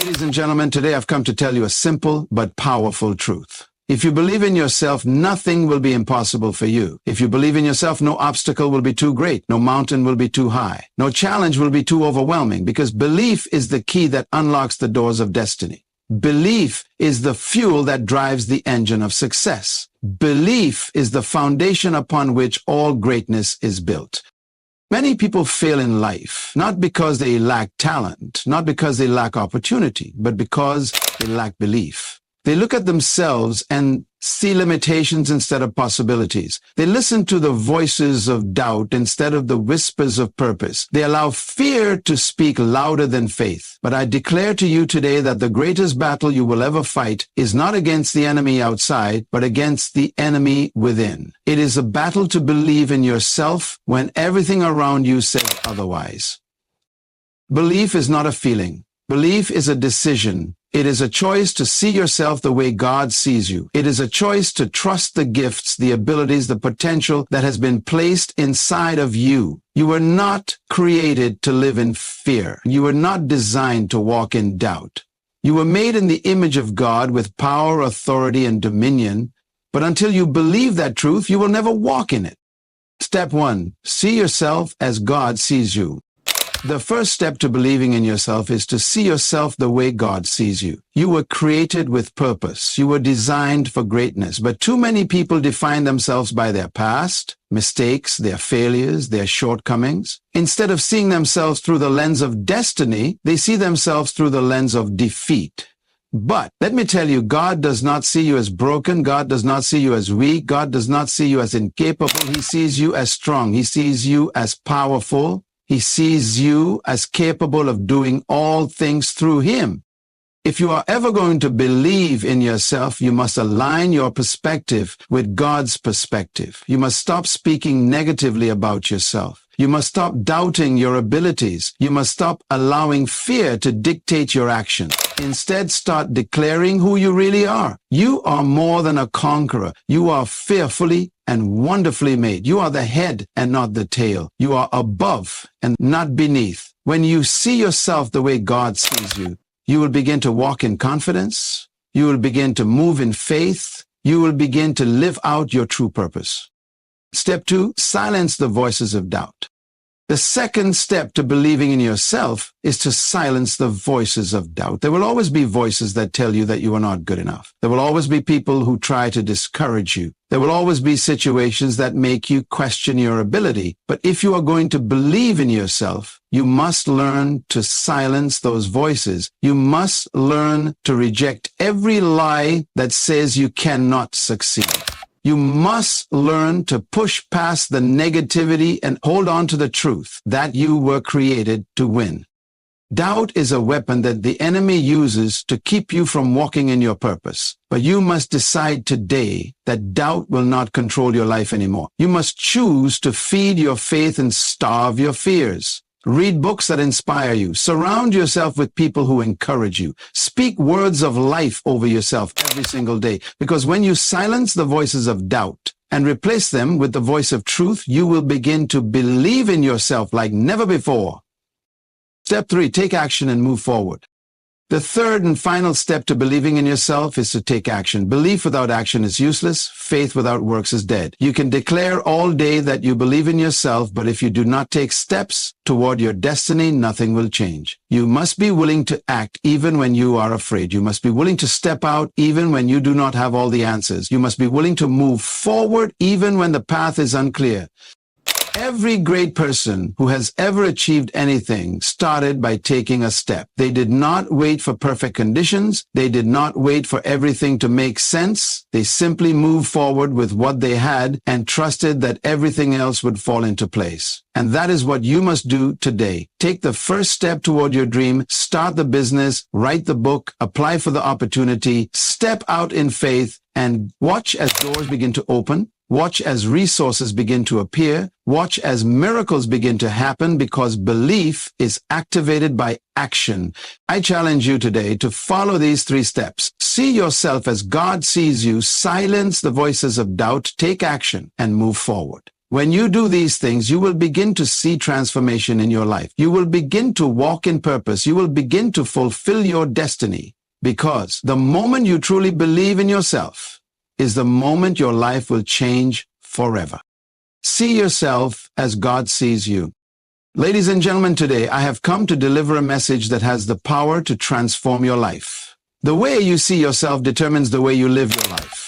Ladies and gentlemen, today I've come to tell you a simple but powerful truth. If you believe in yourself, nothing will be impossible for you. If you believe in yourself, no obstacle will be too great, no mountain will be too high, no challenge will be too overwhelming, because belief is the key that unlocks the doors of destiny. Belief is the fuel that drives the engine of success. Belief is the foundation upon which all greatness is built. Many people fail in life, not because they lack talent, not because they lack opportunity, but because they lack belief. They look at themselves and see limitations instead of possibilities. They listen to the voices of doubt instead of the whispers of purpose. They allow fear to speak louder than faith. But I declare to you today that the greatest battle you will ever fight is not against the enemy outside, but against the enemy within. It is a battle to believe in yourself when everything around you says otherwise. Belief is not a feeling. Belief is a decision. It is a choice to see yourself the way God sees you. It is a choice to trust the gifts, the abilities, the potential that has been placed inside of you. You were not created to live in fear. You were not designed to walk in doubt. You were made in the image of God with power, authority, and dominion. But until you believe that truth, you will never walk in it. Step 1. See yourself as God sees you. The first step to believing in yourself is to see yourself the way God sees you. You were created with purpose. You were designed for greatness. But too many people define themselves by their past, mistakes, their failures, their shortcomings. Instead of seeing themselves through the lens of destiny, they see themselves through the lens of defeat. But let me tell you, God does not see you as broken. God does not see you as weak. God does not see you as incapable. He sees you as strong. He sees you as powerful. He sees you as capable of doing all things through Him. If you are ever going to believe in yourself, you must align your perspective with God's perspective. You must stop speaking negatively about yourself. You must stop doubting your abilities. You must stop allowing fear to dictate your actions. Instead, start declaring who you really are. You are more than a conqueror. You are fearfully and wonderfully made. You are the head and not the tail. You are above and not beneath. When you see yourself the way God sees you, you will begin to walk in confidence. You will begin to move in faith. You will begin to live out your true purpose. Step 2, silence the voices of doubt. The second step to believing in yourself is to silence the voices of doubt. There will always be voices that tell you that you are not good enough. There will always be people who try to discourage you. There will always be situations that make you question your ability. But if you are going to believe in yourself, you must learn to silence those voices. You must learn to reject every lie that says you cannot succeed. You must learn to push past the negativity and hold on to the truth that you were created to win. Doubt is a weapon that the enemy uses to keep you from walking in your purpose. But you must decide today that doubt will not control your life anymore. You must choose to feed your faith and starve your fears. Read books that inspire you. Surround yourself with people who encourage you. Speak words of life over yourself every single day. Because when you silence the voices of doubt and replace them with the voice of truth, you will begin to believe in yourself like never before. Step 3, take action and move forward. The third and final step to believing in yourself is to take action. Belief without action is useless. Faith without works is dead. You can declare all day that you believe in yourself, but if you do not take steps toward your destiny, nothing will change. You must be willing to act even when you are afraid. You must be willing to step out even when you do not have all the answers. You must be willing to move forward even when the path is unclear. Every great person who has ever achieved anything started by taking a step. They did not wait for perfect conditions. They did not wait for everything to make sense. They simply moved forward with what they had and trusted that everything else would fall into place. And that is what you must do today. Take the first step toward your dream, start the business, write the book, apply for the opportunity, step out in faith, and watch as doors begin to open. Watch as resources begin to appear. Watch as miracles begin to happen, because belief is activated by action. I challenge you today to follow these 3 steps. See yourself as God sees you, silence the voices of doubt, take action, and move forward. When you do these things, you will begin to see transformation in your life. You will begin to walk in purpose. You will begin to fulfill your destiny, because the moment you truly believe in yourself is the moment your life will change forever. See yourself as God sees you. Ladies and gentlemen, today I have come to deliver a message that has the power to transform your life. The way you see yourself determines the way you live your life.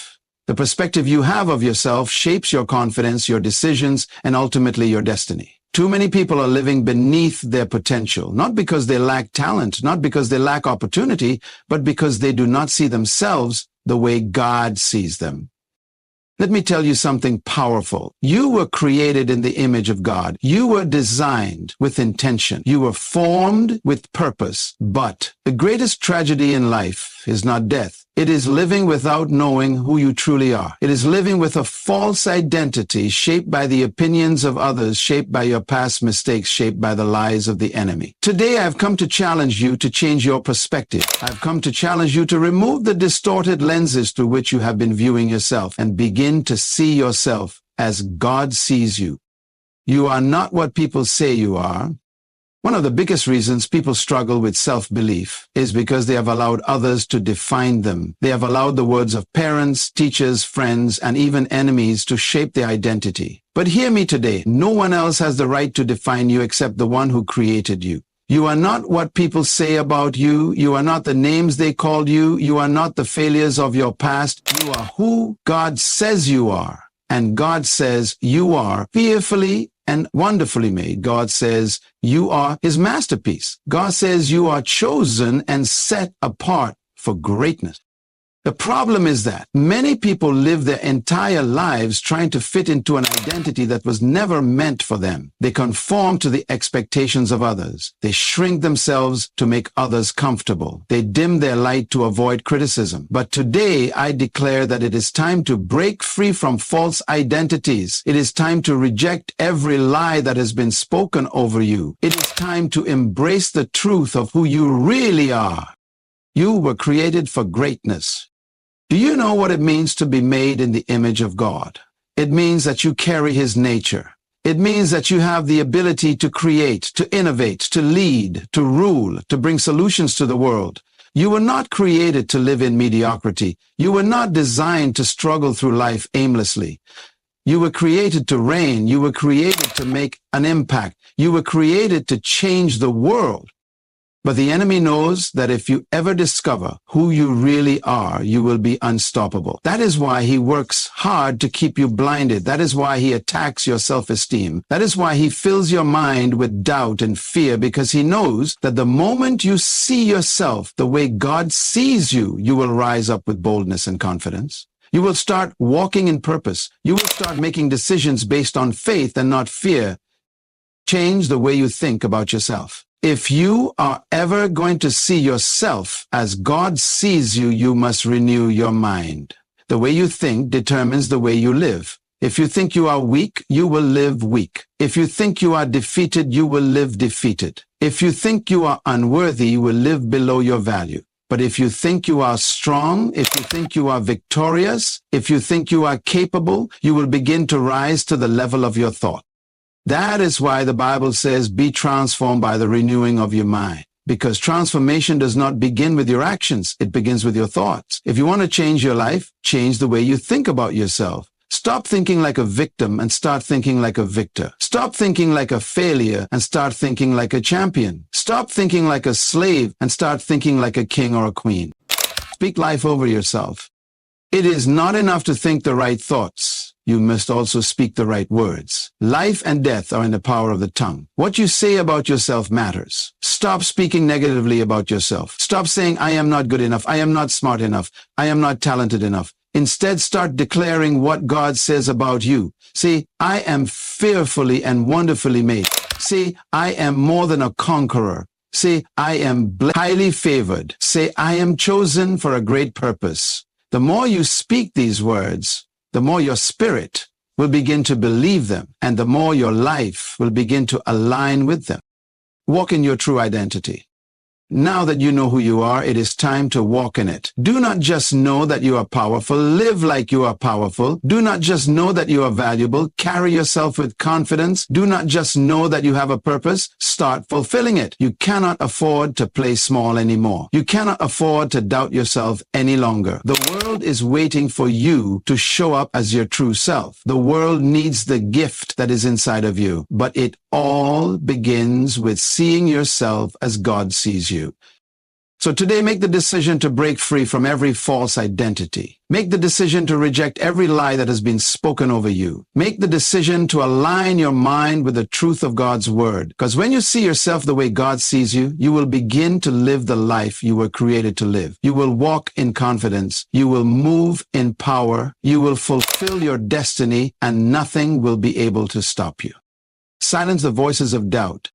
The perspective you have of yourself shapes your confidence, your decisions, and ultimately your destiny. Too many people are living beneath their potential, not because they lack talent, not because they lack opportunity, but because they do not see themselves the way God sees them. Let me tell you something powerful. You were created in the image of God. You were designed with intention. You were formed with purpose. But the greatest tragedy in life is not death. It is living without knowing who you truly are. It is living with a false identity shaped by the opinions of others, shaped by your past mistakes, shaped by the lies of the enemy. Today I've come to challenge you to change your perspective. I've come to challenge you to remove the distorted lenses through which you have been viewing yourself and begin to see yourself as God sees you. You are not what people say you are. One of the biggest reasons people struggle with self-belief is because they have allowed others to define them. They have allowed the words of parents, teachers, friends, and even enemies to shape their identity. But hear me today, no one else has the right to define you except the one who created you. You are not what people say about you. You are not the names they called you. You are not the failures of your past. You are who God says you are. And God says you are fearfully and wonderfully made. God says you are His masterpiece. God says you are chosen and set apart for greatness. The problem is that many people live their entire lives trying to fit into an identity that was never meant for them. They conform to the expectations of others. They shrink themselves to make others comfortable. They dim their light to avoid criticism. But today I declare that it is time to break free from false identities. It is time to reject every lie that has been spoken over you. It is time to embrace the truth of who you really are. You were created for greatness. Do you know what it means to be made in the image of God? It means that you carry His nature. It means that you have the ability to create, to innovate, to lead, to rule, to bring solutions to the world. You were not created to live in mediocrity. You were not designed to struggle through life aimlessly. You were created to reign. You were created to make an impact. You were created to change the world. But the enemy knows that if you ever discover who you really are, you will be unstoppable. That is why he works hard to keep you blinded. That is why he attacks your self-esteem. That is why he fills your mind with doubt and fear, because he knows that the moment you see yourself the way God sees you, you will rise up with boldness and confidence. You will start walking in purpose. You will start making decisions based on faith and not fear. Change the way you think about yourself. If you are ever going to see yourself as God sees you, you must renew your mind. The way you think determines the way you live. If you think you are weak, you will live weak. If you think you are defeated, you will live defeated. If you think you are unworthy, you will live below your value. But if you think you are strong, if you think you are victorious, if you think you are capable, you will begin to rise to the level of your thought. That is why the Bible says, be transformed by the renewing of your mind. Because transformation does not begin with your actions. It begins with your thoughts. If you want to change your life, change the way you think about yourself. Stop thinking like a victim and start thinking like a victor. Stop thinking like a failure and start thinking like a champion. Stop thinking like a slave and start thinking like a king or a queen. Speak life over yourself. It is not enough to think the right thoughts. You must also speak the right words. Life and death are in the power of the tongue. What you say about yourself matters. Stop speaking negatively about yourself. Stop saying, I am not good enough. I am not smart enough. I am not talented enough. Instead, start declaring what God says about you. Say, I am fearfully and wonderfully made. Say, I am more than a conqueror. Say, I am highly favored. Say, I am chosen for a great purpose. The more you speak these words, the more your spirit will begin to believe them, and the more your life will begin to align with them. Walk in your true identity. Now that you know who you are, it is time to walk in it. Do not just know that you are powerful. Live like you are powerful. Do not just know that you are valuable. Carry yourself with confidence. Do not just know that you have a purpose. Start fulfilling it. You cannot afford to play small anymore. You cannot afford to doubt yourself any longer. The world is waiting for you to show up as your true self. The world needs the gift that is inside of you, but it all begins with seeing yourself as God sees you. So today, make the decision to break free from every false identity. Make the decision to reject every lie that has been spoken over you. Make the decision to align your mind with the truth of God's word. Because when you see yourself the way God sees you, you will begin to live the life you were created to live. You will walk in confidence. You will move in power. You will fulfill your destiny, and nothing will be able to stop you. Silence the voices of doubt.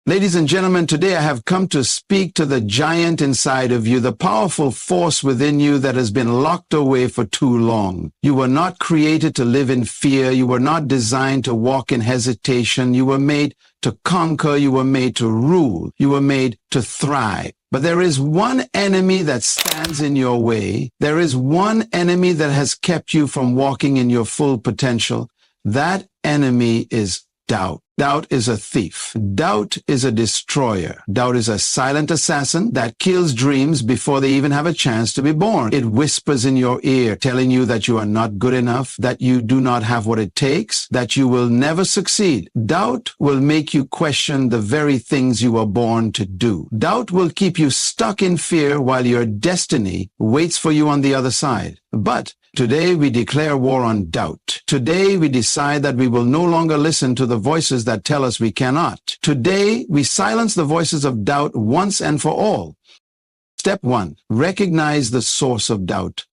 Ladies and gentlemen, today I have come to speak to the giant inside of you, the powerful force within you that has been locked away for too long. You were not created to live in fear. You were not designed to walk in hesitation. You were made to conquer. You were made to rule. You were made to thrive. But there is one enemy that stands in your way. There is one enemy that has kept you from walking in your full potential. That enemy is doubt. Doubt is a thief. Doubt is a destroyer. Doubt is a silent assassin that kills dreams before they even have a chance to be born. It whispers in your ear, telling you that you are not good enough, that you do not have what it takes, that you will never succeed. Doubt will make you question the very things you were born to do. Doubt will keep you stuck in fear while your destiny waits for you on the other side. But today we declare war on doubt. Today we decide that we will no longer listen to the voices that tell us we cannot. Today we silence the voices of doubt once and for all. Step 1. Recognize the source of doubt.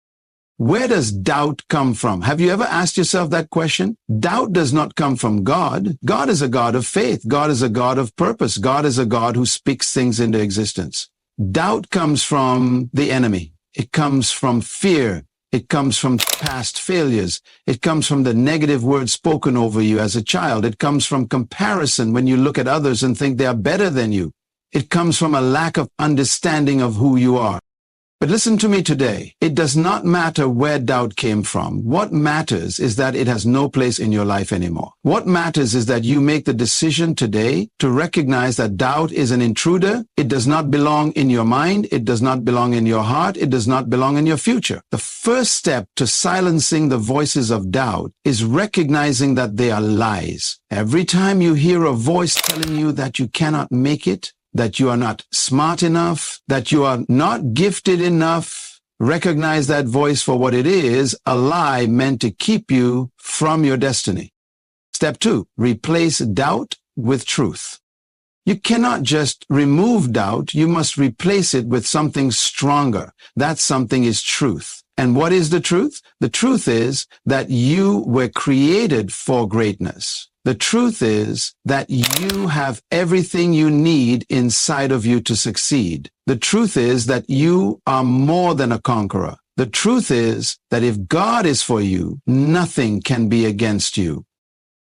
Where does doubt come from? Have you ever asked yourself that question? Doubt does not come from God. God is a God of faith. God is a God of purpose. God is a God who speaks things into existence. Doubt comes from the enemy. It comes from fear. It comes from past failures. It comes from the negative words spoken over you as a child. It comes from comparison when you look at others and think they are better than you. It comes from a lack of understanding of who you are. But listen to me today. It does not matter where doubt came from. What matters is that it has no place in your life anymore. What matters is that you make the decision today to recognize that doubt is an intruder. It does not belong in your mind. It does not belong in your heart. It does not belong in your future. The first step to silencing the voices of doubt is recognizing that they are lies. Every time you hear a voice telling you that you cannot make it, that you are not smart enough, that you are not gifted enough, recognize that voice for what it is, a lie meant to keep you from your destiny. Step 2, replace doubt with truth. You cannot just remove doubt, you must replace it with something stronger. That something is truth. And what is the truth? The truth is that you were created for greatness. The truth is that you have everything you need inside of you to succeed. The truth is that you are more than a conqueror. The truth is that if God is for you, nothing can be against you.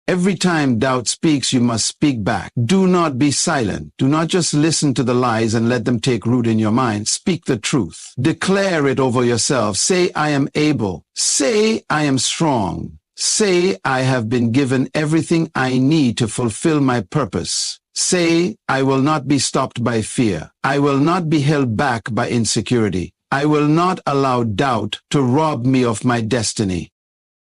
Every time doubt speaks, you must speak back. Do not be silent. Do not just listen to the lies and let them take root in your mind. Speak the truth. Declare it over yourself. Say, I am able. Say, I am strong. Say, I have been given everything I need to fulfill my purpose. Say, I will not be stopped by fear. I will not be held back by insecurity. I will not allow doubt to rob me of my destiny.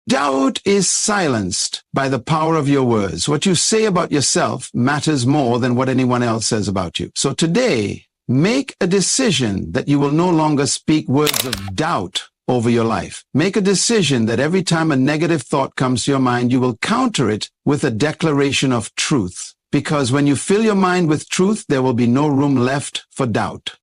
Doubt is silenced by the power of your words. What you say about yourself matters more than what anyone else says about you. So today, make a decision that you will no longer speak words of doubt over your life. Make a decision that every time a negative thought comes to your mind, you will counter it with a declaration of truth. Because when you fill your mind with truth, there will be no room left for doubt.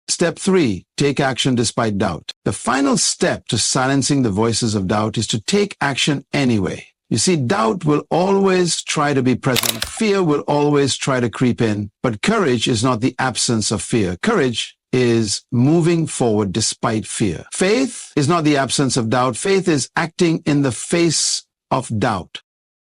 Step 3, take action despite doubt. The final step to silencing the voices of doubt is to take action anyway. You see, doubt will always try to be present. Fear will always try to creep in. But courage is not the absence of fear. Courage is moving forward despite fear. Faith is not the absence of doubt. Faith is acting in the face of doubt.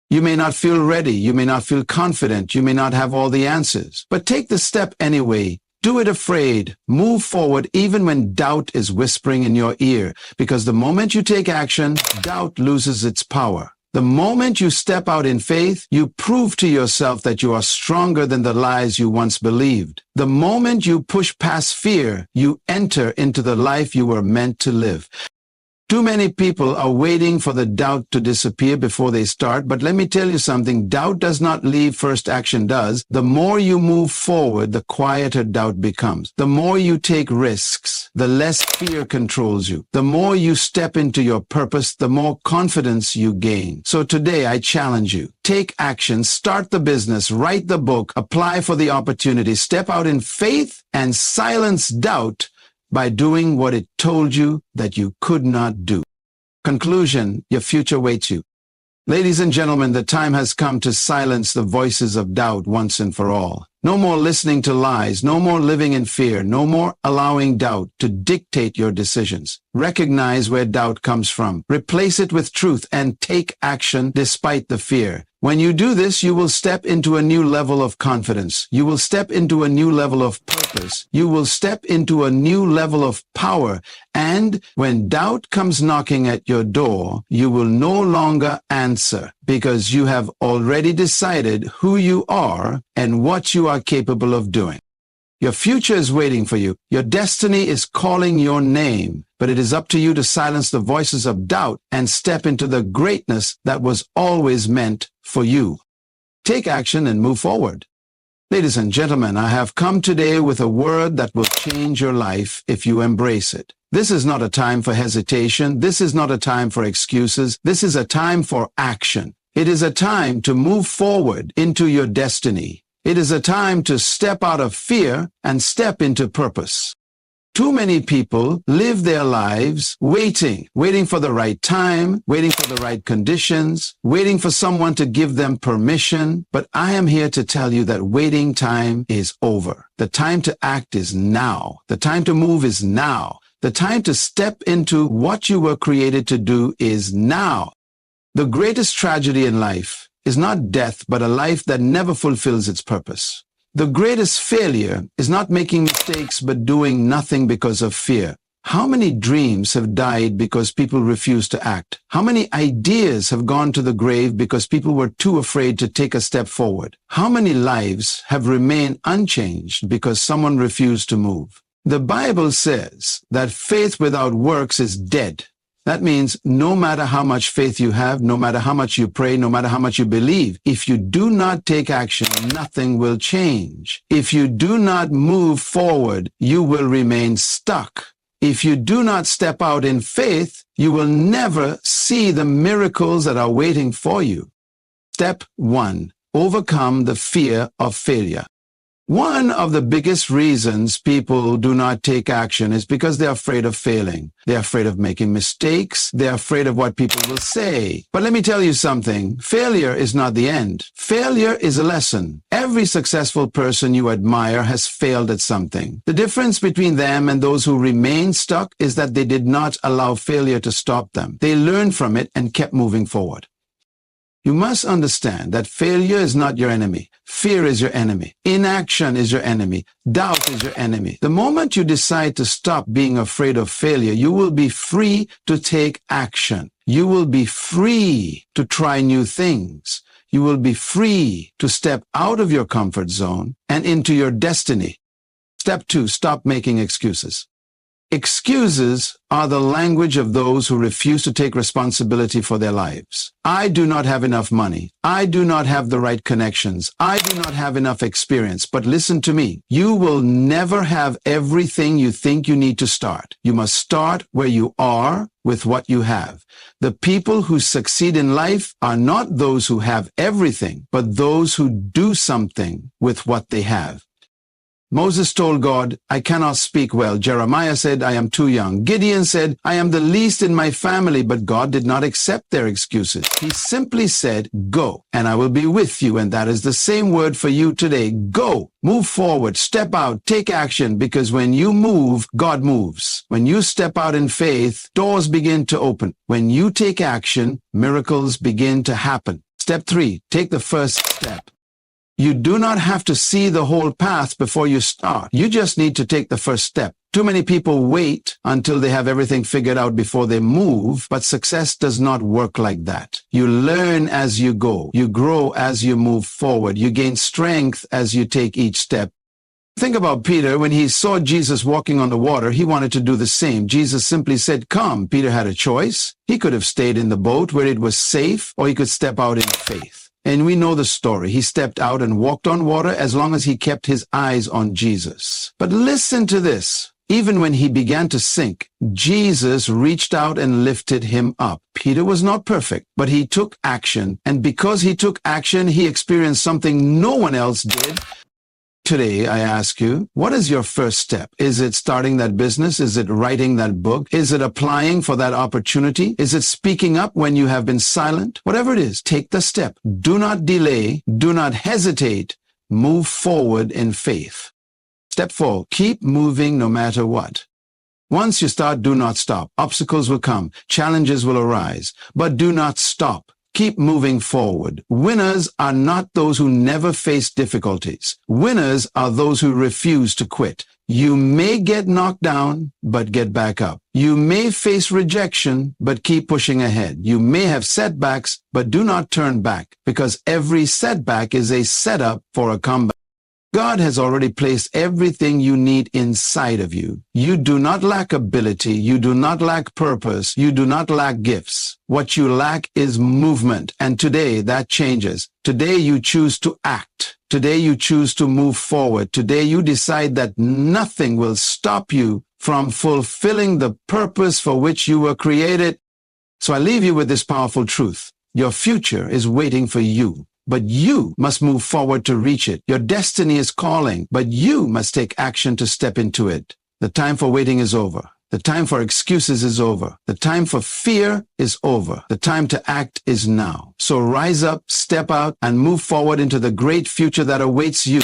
You may not feel ready. You may not feel confident. You may not have all the answers. But take the step anyway. do it afraid. Move forward even when doubt is whispering in your ear, because the moment you take action, doubt loses its power. The moment you step out in faith, you prove to yourself that you are stronger than the lies you once believed. The moment you push past fear, you enter into the life you were meant to live. Too many people are waiting for the doubt to disappear before they start, but let me tell you something, doubt does not leave first, action does. The more you move forward, the quieter doubt becomes. The more you take risks, the less fear controls you. The more you step into your purpose, the more confidence you gain. So today I challenge you. Take action, start the business, write the book, apply for the opportunity, step out in faith and silence doubt by doing what it told you that you could not do. Conclusion, your future waits you. Ladies and gentlemen, the time has come to silence the voices of doubt once and for all. No more listening to lies, no more living in fear, no more allowing doubt to dictate your decisions. Recognize where doubt comes from. Replace it with truth and take action despite the fear. When you do this, you will step into a new level of confidence. You will step into a new level of purpose. You will step into a new level of power. And when doubt comes knocking at your door, you will no longer answer, because you have already decided who you are and what you are capable of doing. Your future is waiting for you. Your destiny is calling your name, but it is up to you to silence the voices of doubt and step into the greatness that was always meant for you. Take action and move forward. Ladies and gentlemen, I have come today with a word that will change your life if you embrace it. This is not a time for hesitation. This is not a time for excuses. This is a time for action. It is a time to move forward into your destiny. It is a time to step out of fear and step into purpose. Too many people live their lives waiting for the right time, waiting for the right conditions, waiting for someone to give them permission. But I am here to tell you that waiting time is over. The time to act is now. The time to move is now. The time to step into what you were created to do is now. The greatest tragedy in life is not death, but a life that never fulfills its purpose. The greatest failure is not making mistakes, but doing nothing because of fear. How many dreams have died because people refused to act? How many ideas have gone to the grave because people were too afraid to take a step forward? How many lives have remained unchanged because someone refused to move? The Bible says that faith without works is dead. That means no matter how much faith you have, no matter how much you pray, no matter how much you believe, if you do not take action, nothing will change. If you do not move forward, you will remain stuck. If you do not step out in faith, you will never see the miracles that are waiting for you. Step 1. Overcome the fear of failure. One of the biggest reasons people do not take action is because they're afraid of failing. They're afraid of making mistakes. They're afraid of what people will say. But let me tell you something. Failure is not the end. Failure is a lesson. Every successful person you admire has failed at something. The difference between them and those who remain stuck is that they did not allow failure to stop them. They learned from it and kept moving forward. You must understand that failure is not your enemy. Fear is your enemy. Inaction is your enemy. Doubt is your enemy. The moment you decide to stop being afraid of failure, you will be free to take action. You will be free to try new things. You will be free to step out of your comfort zone and into your destiny. Step 2, stop making excuses. Excuses are the language of those who refuse to take responsibility for their lives. I do not have enough money. I do not have the right connections. I do not have enough experience. But listen to me. You will never have everything you think you need to start. You must start where you are with what you have. The people who succeed in life are not those who have everything, but those who do something with what they have. Moses told God, I cannot speak well. Jeremiah said, I am too young. Gideon said, I am the least in my family, but God did not accept their excuses. He simply said, go, and I will be with you. And that is the same word for you today. Go, move forward, step out, take action, because when you move, God moves. When you step out in faith, doors begin to open. When you take action, miracles begin to happen. Step 3, take the first step. You do not have to see the whole path before you start. You just need to take the first step. Too many people wait until they have everything figured out before they move, but success does not work like that. You learn as you go. You grow as you move forward. You gain strength as you take each step. Think about Peter. When he saw Jesus walking on the water, he wanted to do the same. Jesus simply said, "Come." Peter had a choice. He could have stayed in the boat where it was safe, or he could step out in faith. And we know the story. He stepped out and walked on water as long as he kept his eyes on Jesus. But listen to this. Even when he began to sink, Jesus reached out and lifted him up. Peter was not perfect, but he took action. And because he took action, he experienced something no one else did. Today, I ask you, what is your first step? Is it starting that business? Is it writing that book? Is it applying for that opportunity? Is it speaking up when you have been silent? Whatever it is, take the step. Do not delay. Do not hesitate. Move forward in faith. Step 4, keep moving no matter what. Once you start, do not stop. Obstacles will come. Challenges will arise. But do not stop. Keep moving forward. Winners are not those who never face difficulties. Winners are those who refuse to quit. You may get knocked down, but get back up. You may face rejection, but keep pushing ahead. You may have setbacks, but do not turn back, because every setback is a setup for a comeback. God has already placed everything you need inside of you. You do not lack ability. You do not lack purpose. You do not lack gifts. What you lack is movement. And today that changes. Today you choose to act. Today you choose to move forward. Today you decide that nothing will stop you from fulfilling the purpose for which you were created. So I leave you with this powerful truth. Your future is waiting for you. But you must move forward to reach it. Your destiny is calling, but you must take action to step into it. The time for waiting is over. The time for excuses is over. The time for fear is over. The time to act is now. So rise up, step out, and move forward into the great future that awaits you.